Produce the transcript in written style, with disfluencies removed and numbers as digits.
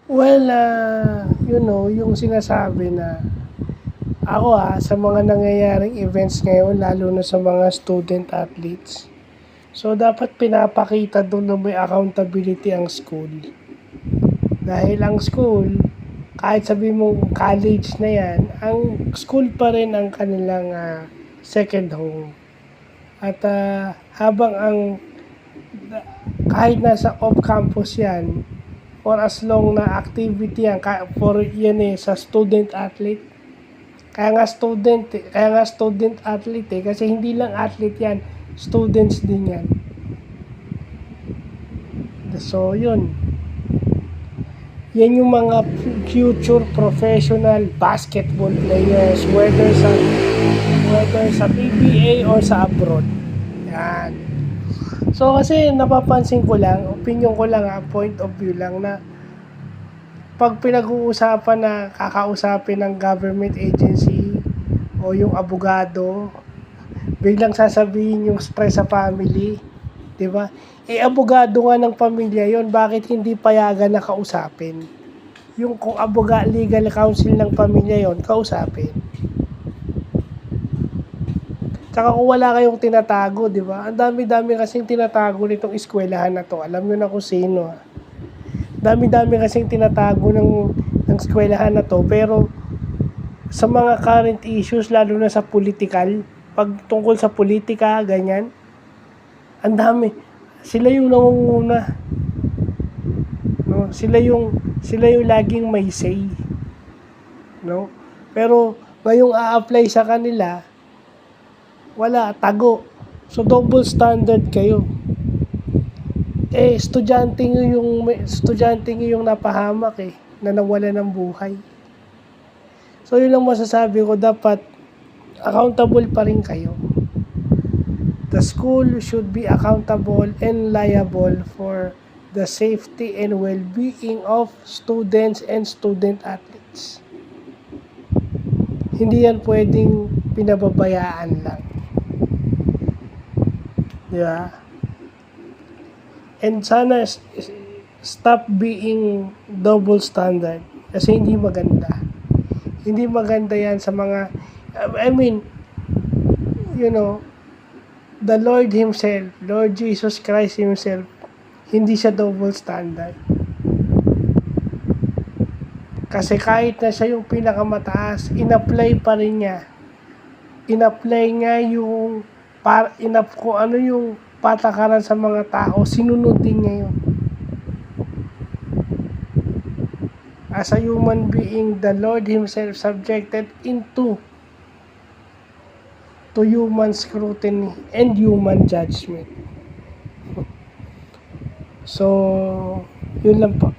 Well, yung sinasabi na ako, sa mga nangyayaring events ngayon, lalo na sa mga student athletes, so dapat pinapakita dun na may accountability ang school. Dahil ang school, kahit sabi mong college na yan, ang school pa rin ang kanilang second home. At habang kahit nasa off-campus yan, for as long na activity yan, for yan sa student athlete, kaya nga student athlete kasi hindi lang athlete yan, students din yan. So yun, yan yung mga future professional basketball players, whether sa PBA or sa abroad. Yan. So kasi napapansin ko lang, opinion ko lang, point of view lang, na pag pinag-uusapan na kakausapin ng government agency o yung abogado, biglang sasabihin yung stress sa family, di ba? Abogado nga ng pamilya yon, bakit hindi payagan na kausapin? Yung kung legal counsel ng pamilya yon, kausapin. Tsaka kung wala kayong tinatago, di ba? Ang dami-dami kasing tinatago nitong eskwelahan na to. Alam nyo na kung sino. Dami-dami kasing tinatago ng eskwelahan na to. Pero sa mga current issues, lalo na sa political, pag tungkol sa politika, ganyan, ang dami. Sila yung nangunguna. No? Sila yung laging may say. No? Pero ngayong a-apply sa kanila, wala, tago. So double standard kayo. Estudyante nyo yung napahamak na nawala ng buhay. So yun lang masasabi ko, dapat accountable pa rin kayo. The school should be accountable and liable for the safety and well-being of students and student athletes. Hindi yan pwedeng pinababayaan lang. Yeah. And sana stop being double standard kasi hindi maganda. Hindi maganda yan sa mga, the Lord Himself, Lord Jesus Christ Himself, hindi siya double standard. Kasi kahit na siya yung pinakamataas, in-apply pa rin niya. In-apply niya kung ano yung patakaran sa mga tao, sinunod din niya yun. As a human being, the Lord Himself subjected to human scrutiny and human judgment. So, yun lang po.